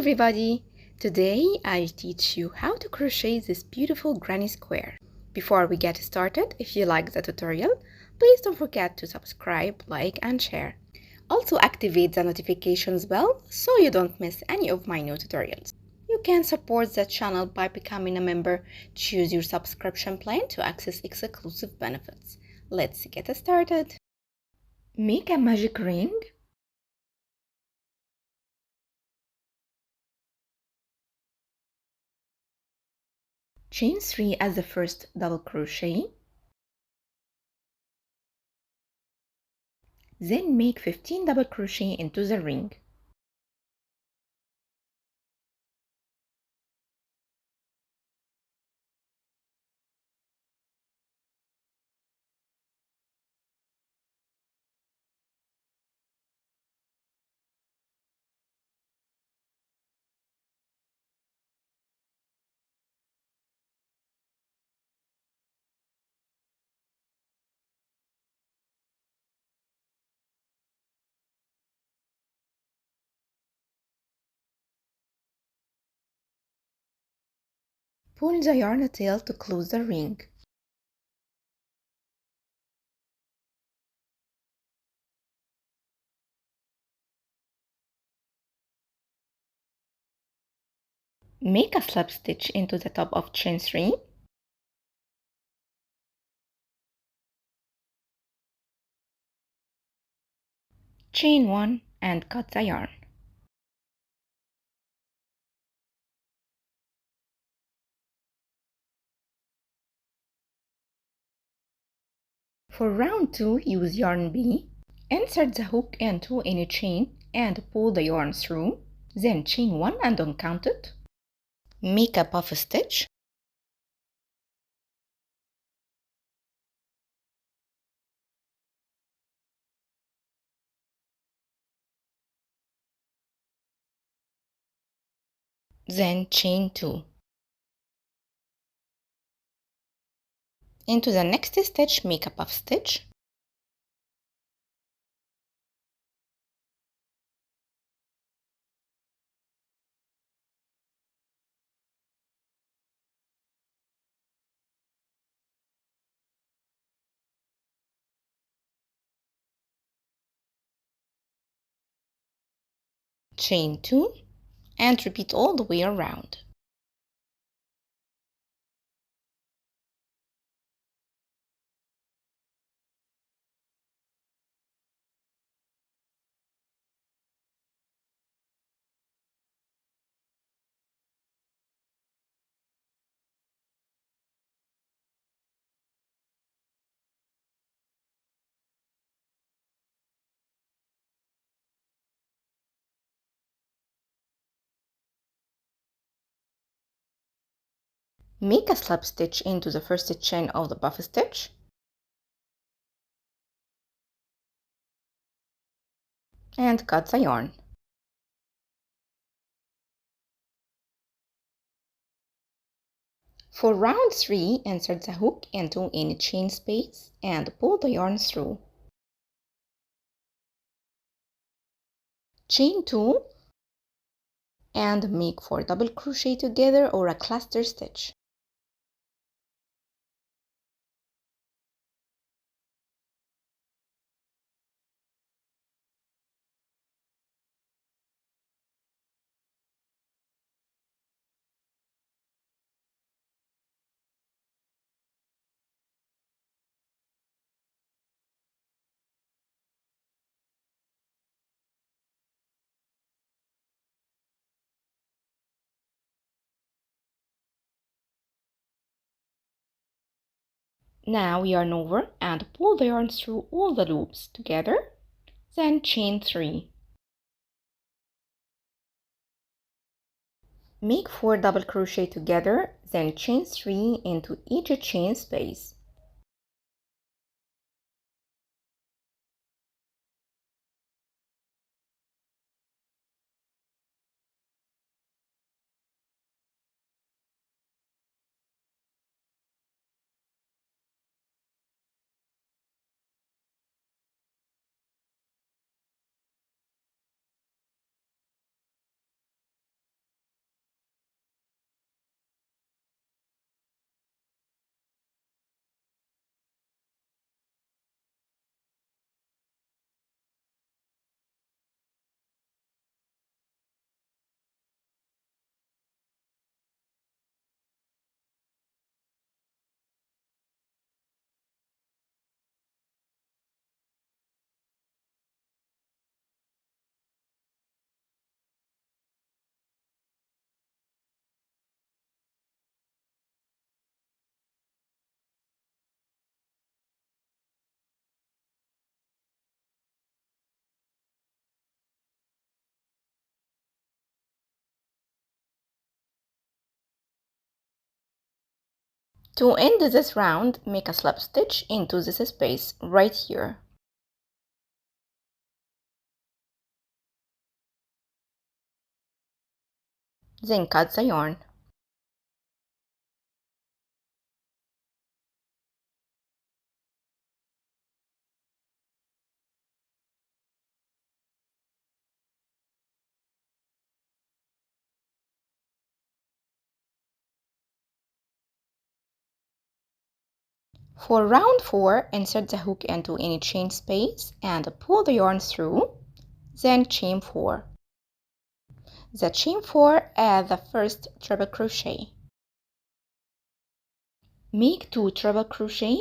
everybody! Today I'll teach you how to crochet this beautiful granny square. Before we get started, if you like the tutorial, please don't forget to subscribe, like and share. Also activate the notifications bell so you don't miss any of my new tutorials. You can support the channel by becoming a member. Choose your subscription plan to access exclusive benefits. Let's get started. Make a magic ring. Chain 3 as the first double crochet, then make 15 double crochet into the ring. Pull the yarn tail to close the ring. Make a slip stitch into the top of chain 3. Chain 1 and cut the yarn. For round 2, use yarn B. Insert the hook into any chain and pull the yarn through. Then chain 1 and uncount it. Make a puff stitch. Then chain 2. Into the next stitch, make a puff stitch. Chain 2 and repeat all the way around. Make a slip stitch into the first chain of the puff stitch. And cut the yarn. For round 3, insert the hook into any chain space and pull the yarn through. Chain 2 and make 4 double crochet together or a cluster stitch. Now yarn over and pull the yarn through all the loops together, then chain 3. Make 4 double crochet together, then chain 3 into each chain space. To end this round, make a slip stitch into this space right here. Then cut the yarn. For round 4, insert the hook into any chain space and pull the yarn through, then chain 4. The chain 4 at the first treble crochet. Make 2 treble crochet,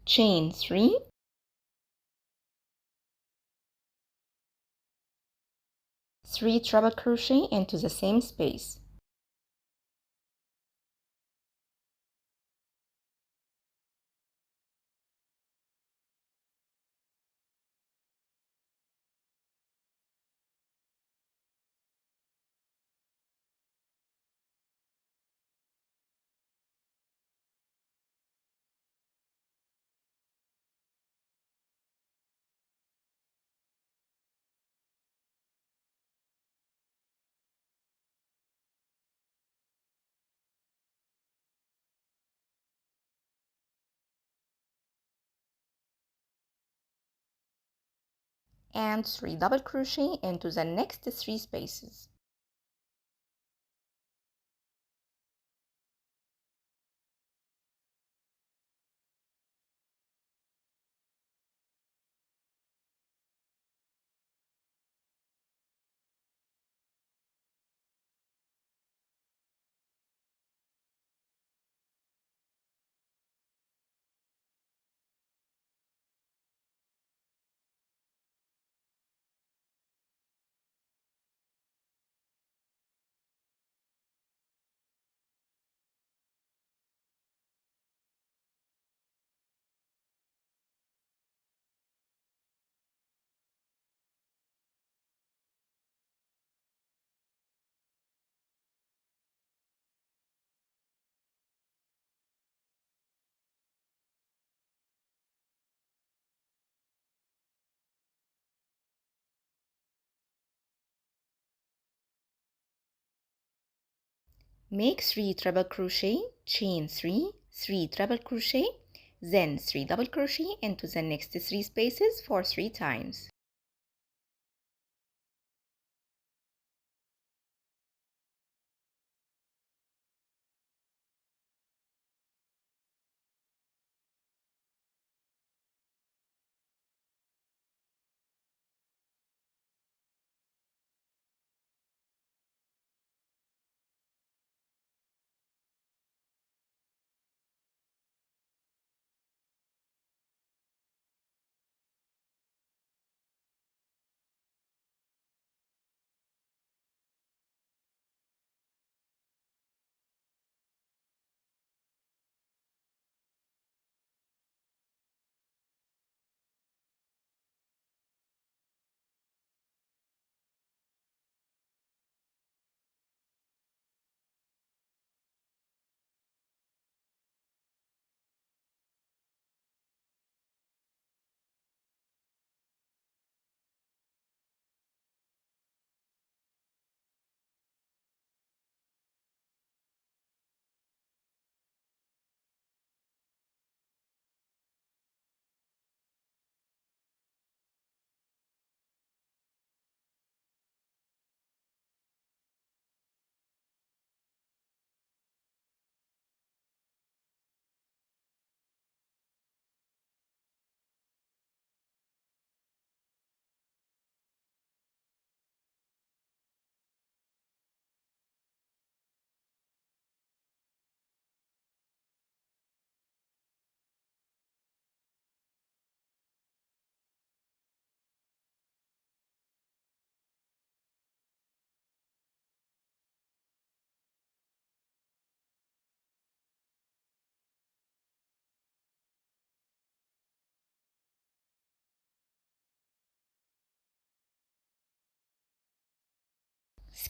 chain 3, 3 treble crochet into the same space. And 3 double crochet into the next 3 spaces. Make 3 treble crochet, chain 3, 3 treble crochet, then 3 double crochet into the next 3 spaces for 3 times.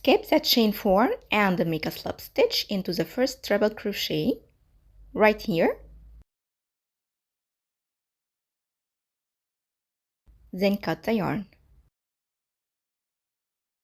Skip that chain 4 and make a slip stitch into the first treble crochet right here. Then cut the yarn.